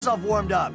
Yourself warmed up.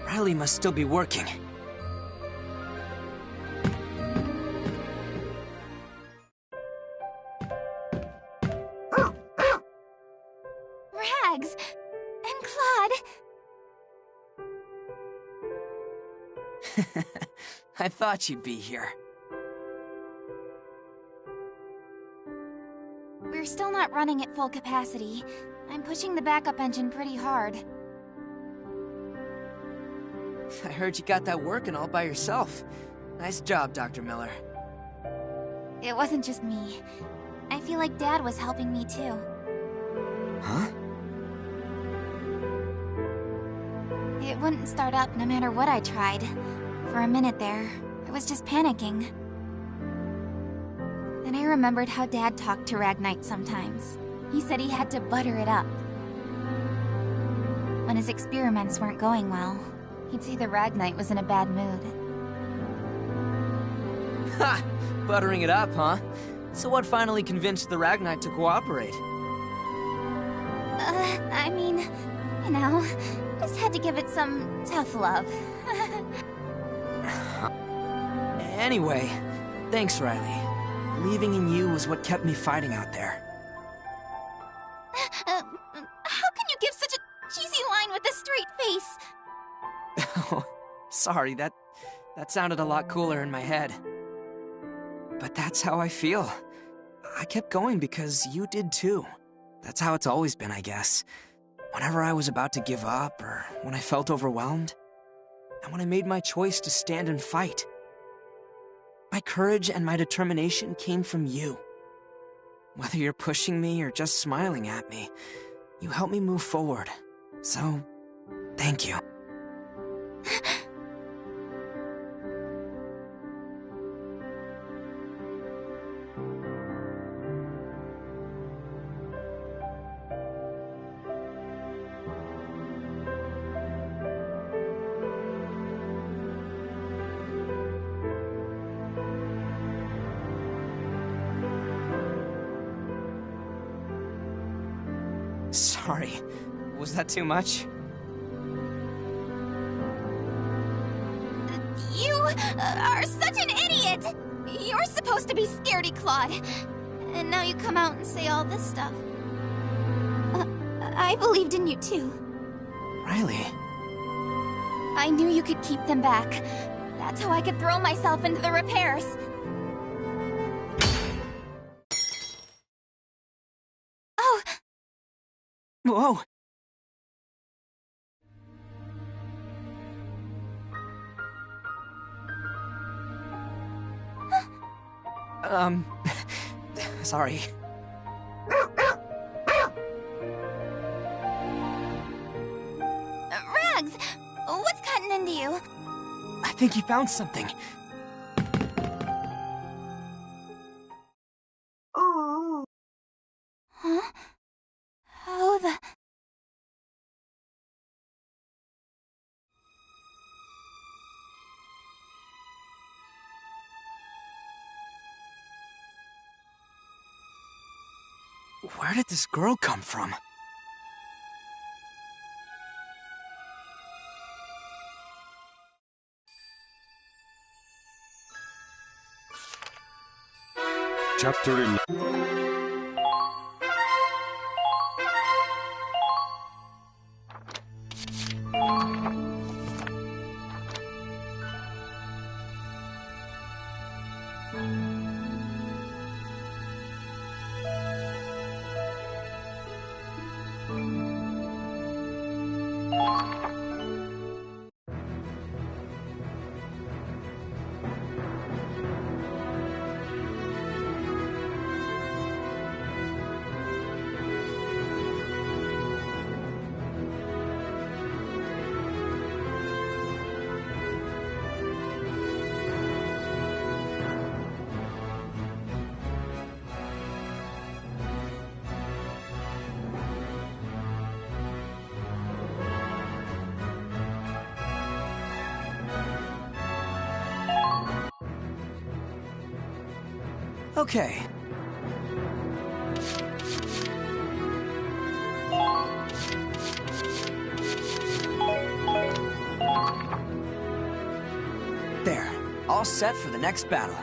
Riley must still be working. Rags! And Claude! I thought you'd be here. We're still not running at full capacity. I'm pushing the backup engine pretty hard. I heard you got that working all by yourself. Nice job, Dr. Miller. It wasn't just me. I feel like Dad was helping me too. Huh? It wouldn't start up no matter what I tried. For a minute there, I was just panicking. Then I remembered how Dad talked to Ragnite sometimes. He said he had to butter it up. When his experiments weren't going well, he'd say the Ragnite was in a bad mood. Ha! Buttering it up, huh? So what finally convinced the Ragnite to cooperate? I mean, you know, just had to give it some tough love. Anyway, thanks, Riley. Believing in you was what kept me fighting out there. How can you give such a cheesy line with a straight face? Oh, sorry, that sounded a lot cooler in my head. But that's how I feel. I kept going because you did too. That's how it's always been, I guess. Whenever I was about to give up, or when I felt overwhelmed, and when I made my choice to stand and fight. My courage and my determination came from you. Whether you're pushing me or just smiling at me, you helped me move forward. So, thank you. Sorry, was that too much? You are such an idiot! You're supposed to be scaredy Claude. And now you come out and say all this stuff. I believed in you too. Riley? I knew you could keep them back. That's how I could throw myself into the repairs. Oh! Whoa! Sorry. Rags! What's cutting into you? I think he found something. Huh? How the... Where did this girl come from? Chapter 11. Okay. There. All set for the next battle.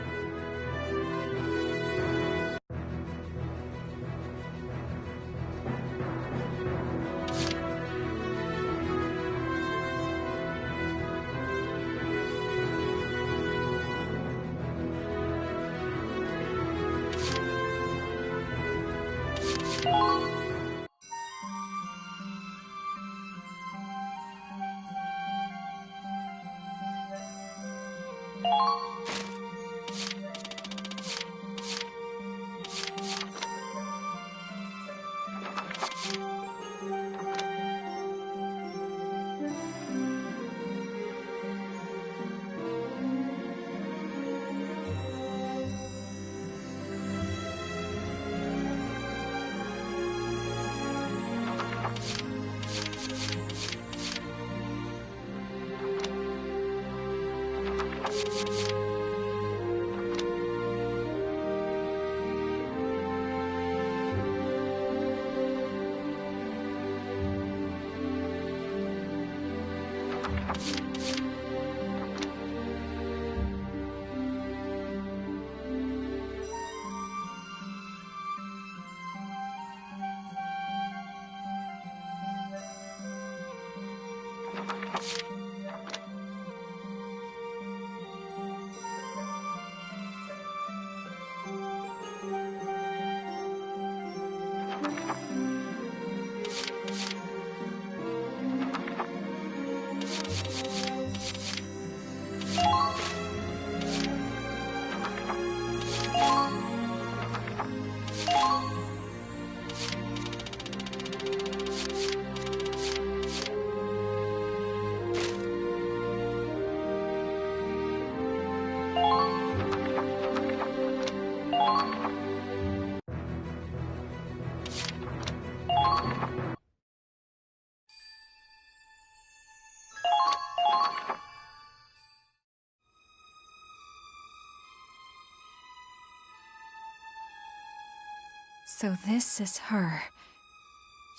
So this is her.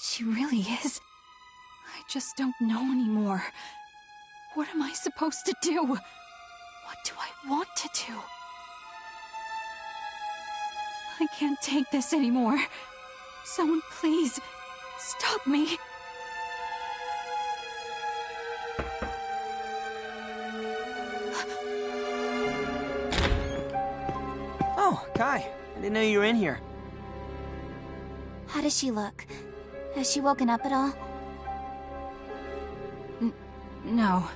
She really is. I just don't know anymore. What am I supposed to do? What do I want to do? I can't take this anymore. Someone please, stop me. Oh, Kai. I didn't know you were in here. How does she look? Has she woken up at all? No.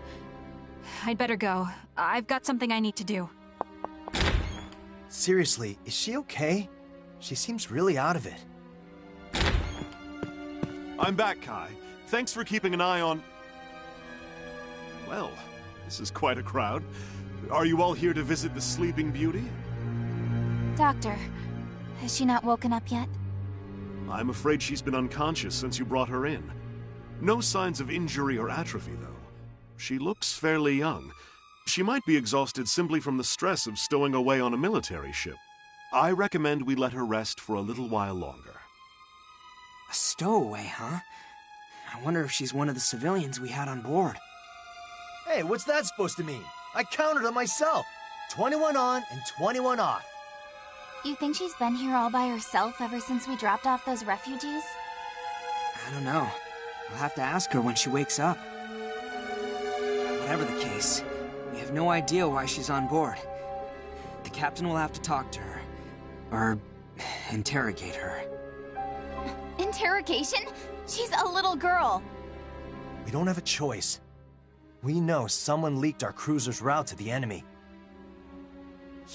I'd better go. I've got something I need to do. Seriously, is she okay? She seems really out of it. I'm back, Kai. Thanks for keeping an eye on... Well, this is quite a crowd. Are you all here to visit the Sleeping Beauty? Doctor, has she not woken up yet? I'm afraid she's been unconscious since you brought her in. No signs of injury or atrophy, though. She looks fairly young. She might be exhausted simply from the stress of stowing away on a military ship. I recommend we let her rest for a little while longer. A stowaway, huh? I wonder if she's one of the civilians we had on board. Hey, what's that supposed to mean? I counted it myself. 21 on and 21 off. You think she's been here all by herself ever since we dropped off those refugees? I don't know. I'll have to ask her when she wakes up. Whatever the case, we have no idea why she's on board. The captain will have to talk to her. Or interrogate her. Interrogation? She's a little girl. We don't have a choice. We know someone leaked our cruiser's route to the enemy.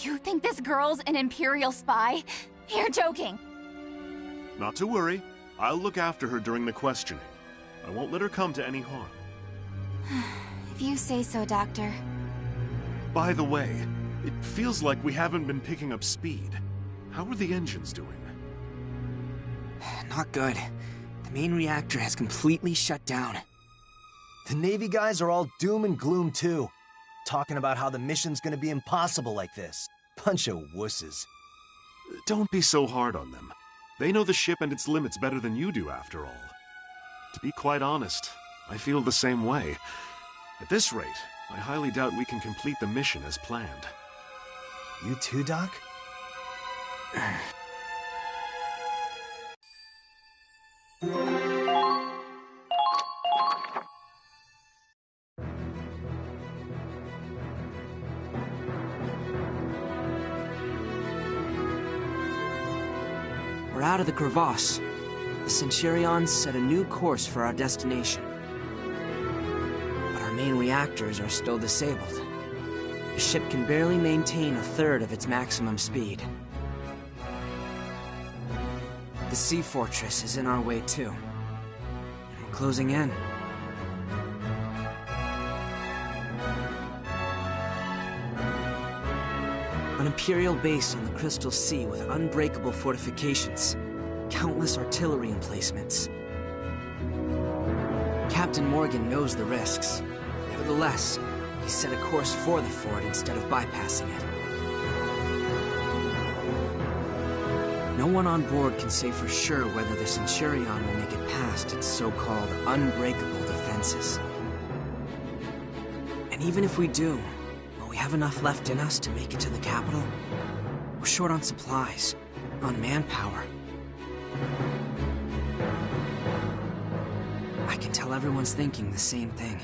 You think this girl's an Imperial spy? You're joking. Not to worry. I'll look after her during the questioning. I won't let her come to any harm. If you say so, Doctor. By the way, it feels like we haven't been picking up speed. How are the engines doing? Not good. The main reactor has completely shut down. The Navy guys are all doom and gloom too. Talking about how the mission's gonna be impossible like this. Bunch of wusses. Don't be so hard on them. They know the ship and its limits better than you do, after all. To be quite honest, I feel the same way. At this rate, I highly doubt we can complete the mission as planned. You too, Doc? We're out of the crevasse. The Centurions set a new course for our destination. But our main reactors are still disabled. The ship can barely maintain a third of its maximum speed. The sea fortress is in our way too. And we're closing in. An Imperial base on the Crystal Sea with unbreakable fortifications, countless artillery emplacements. Captain Morgan knows the risks. Nevertheless, he set a course for the fort instead of bypassing it. No one on board can say for sure whether the Centurion will make it past its so-called unbreakable defenses. And even if we do, we have enough left in us to make it to the capital? We're short on supplies, on manpower. I can tell everyone's thinking the same thing.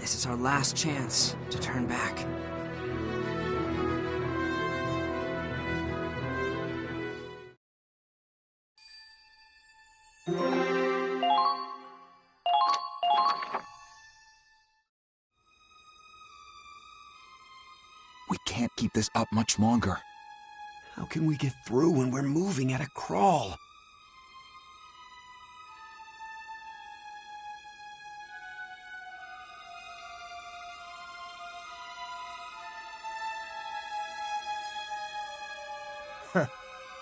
This is our last chance to turn back. We can't keep this up much longer. How can we get through when we're moving at a crawl?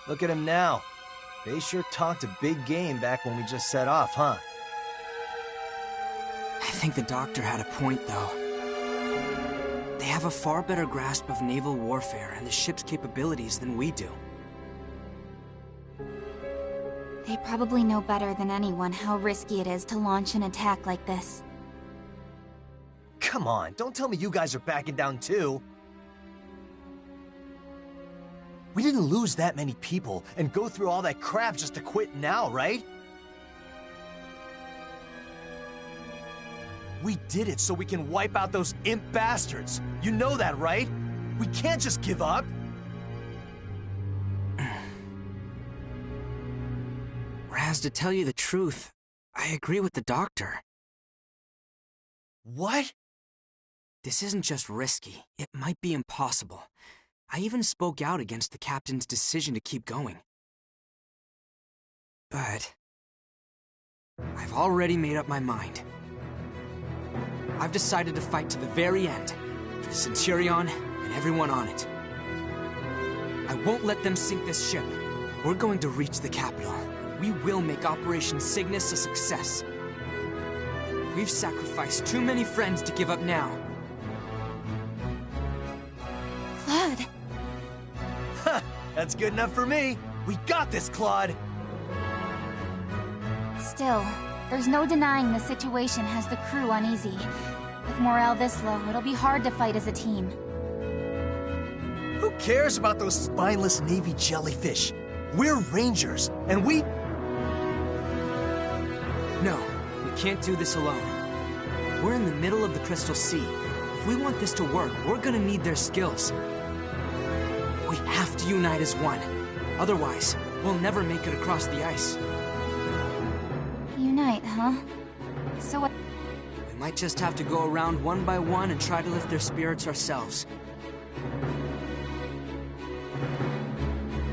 Look at him now. They sure talked a big game back when we just set off, huh? I think the doctor had a point, though. They have a far better grasp of naval warfare and the ship's capabilities than we do. They probably know better than anyone how risky it is to launch an attack like this. Come on, don't tell me you guys are backing down too. We didn't lose that many people and go through all that crap just to quit now, right? We did it so we can wipe out those imp bastards. You know that, right? We can't just give up. Raz, to tell you the truth, I agree with the doctor. What? This isn't just risky, it might be impossible. I even spoke out against the captain's decision to keep going. But I've already made up my mind. I've decided to fight to the very end, for the Centurion and everyone on it. I won't let them sink this ship. We're going to reach the capital. We will make Operation Cygnus a success. We've sacrificed too many friends to give up now. Claude. Ha! That's good enough for me. We got this, Claude. Still, there's no denying the situation has the crew uneasy. With morale this low, it'll be hard to fight as a team. Who cares about those spineless Navy jellyfish? We're Rangers, and we... No, we can't do this alone. We're in the middle of the Crystal Sea. If we want this to work, we're gonna need their skills. We have to unite as one. Otherwise, we'll never make it across the ice. Unite, huh? So what? We might just have to go around one by one and try to lift their spirits ourselves.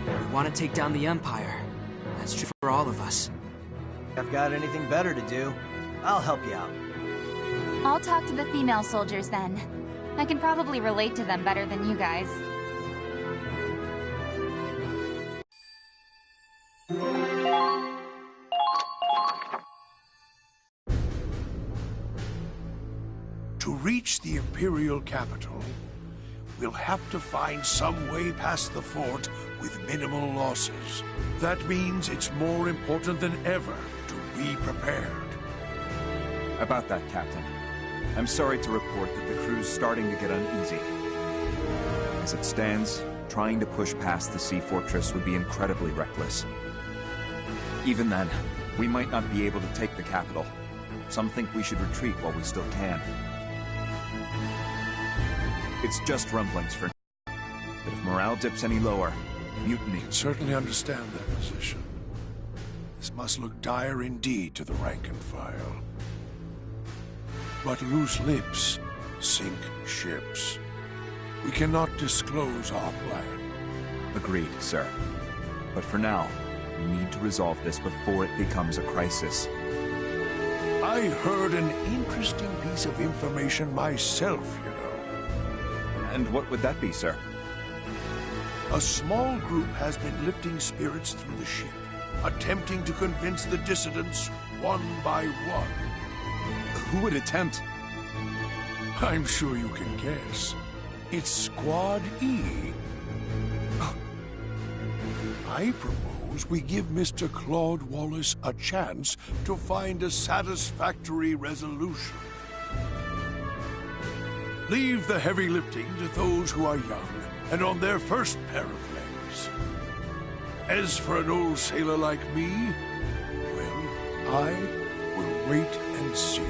We want to take down the Empire. That's true for all of us. If I've got anything better to do, I'll help you out. I'll talk to the female soldiers then. I can probably relate to them better than you guys. To reach the Imperial capital, we'll have to find some way past the fort with minimal losses. That means it's more important than ever to be prepared. About that, Captain. I'm sorry to report that the crew's starting to get uneasy. As it stands, trying to push past the Sea Fortress would be incredibly reckless. Even then, we might not be able to take the capital. Some think we should retreat while we still can. It's just rumblings for now. But if morale dips any lower, mutiny. I can certainly understand their position. This must look dire indeed to the rank and file. But loose lips sink ships. We cannot disclose our plan. Agreed, sir. But for now, we need to resolve this before it becomes a crisis. I heard an interesting piece of information myself, you know. And what would that be, sir? A small group has been lifting spirits through the ship, attempting to convince the dissidents one by one. Who would attempt? I'm sure you can guess. It's Squad E. I propose we give Mr. Claude Wallace a chance to find a satisfactory resolution. Leave the heavy lifting to those who are young and on their first pair of legs. As for an old sailor like me, well, I will wait and see.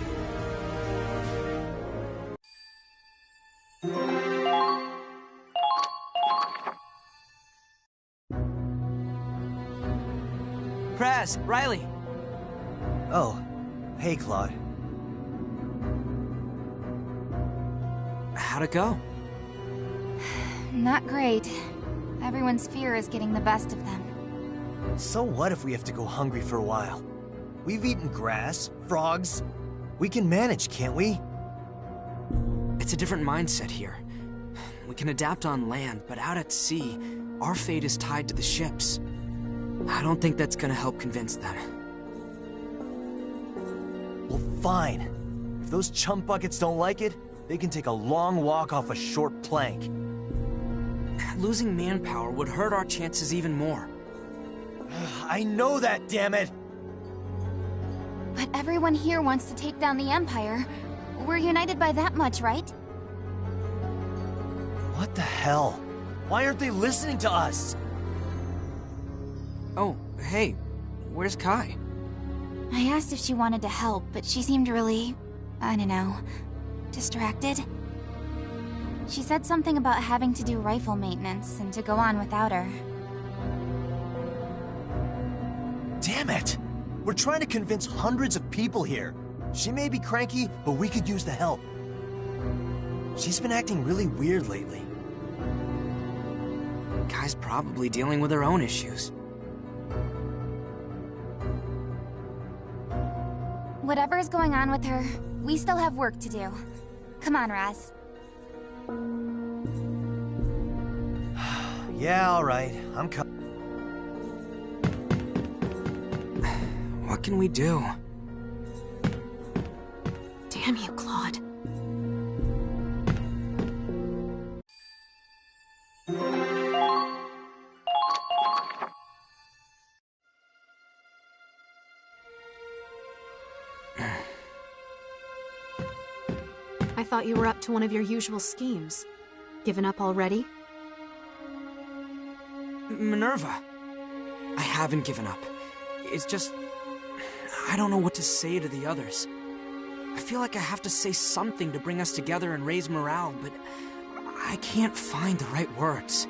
Praz, Riley. Oh, hey, Claude. How'd it go? Not great. Everyone's fear is getting the best of them. So what if we have to go hungry for a while? We've eaten grass, frogs. We can manage, can't we? It's a different mindset here. We can adapt on land, but out at sea, our fate is tied to the ships. I don't think that's gonna help convince them. Well, fine. If those chump buckets don't like it, they can take a long walk off a short plank. Losing manpower would hurt our chances even more. I know that, damn it! But everyone here wants to take down the Empire. We're united by that much, right? What the hell? Why aren't they listening to us? Oh, hey, where's Kai? I asked if she wanted to help, but she seemed really, I don't know, distracted. She said something about having to do rifle maintenance and to go on without her. Damn it! We're trying to convince hundreds of people here. She may be cranky, but we could use the help. She's been acting really weird lately. Kai's probably dealing with her own issues. Whatever's going on with her, we still have work to do. Come on, Raz. Yeah, all right. I'm coming. What can we do? Damn you, Claude. I thought you were up to one of your usual schemes. Given up already? Minerva! I haven't given up. It's just... I don't know what to say to the others. I feel like I have to say something to bring us together and raise morale, but I can't find the right words.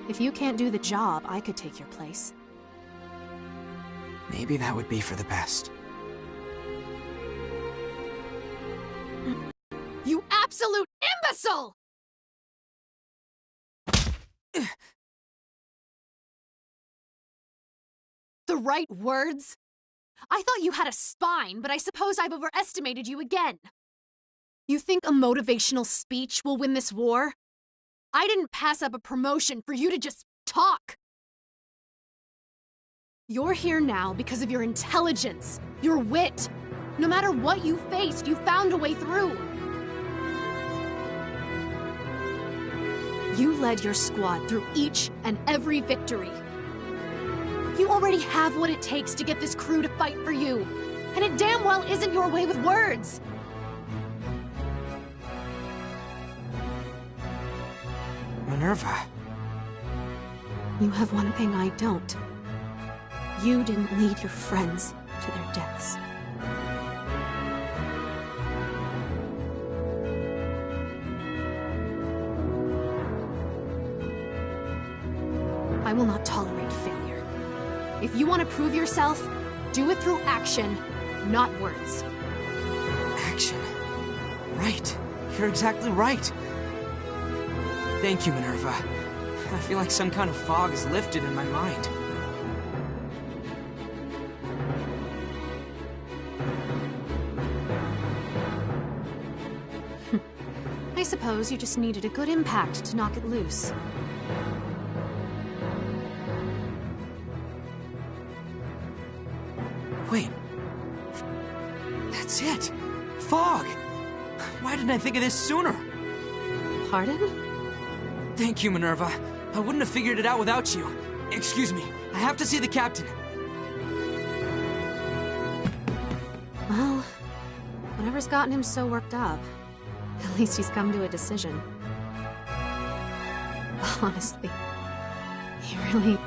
If you can't do the job, I could take your place. Maybe that would be for the best. You absolute imbecile! The right words? I thought you had a spine, but I suppose I've overestimated you again. You think a motivational speech will win this war? I didn't pass up a promotion for you to just talk. You're here now because of your intelligence, your wit. No matter what you faced, you found a way through. You led your squad through each and every victory. You already have what it takes to get this crew to fight for you. And it damn well isn't your way with words. Minerva. You have one thing I don't. You didn't lead your friends to their deaths. I will not tolerate failure. If you want to prove yourself, do it through action, not words. Action. Right. You're exactly right. Thank you, Minerva. I feel like some kind of fog is lifted in my mind. I suppose you just needed a good impact to knock it loose. Wait. That's it! Fog! Why didn't I think of this sooner? Pardon? Thank you, Minerva. I wouldn't have figured it out without you. Excuse me, I have to see the captain. Well, whatever's gotten him so worked up, at least he's come to a decision. Honestly, he really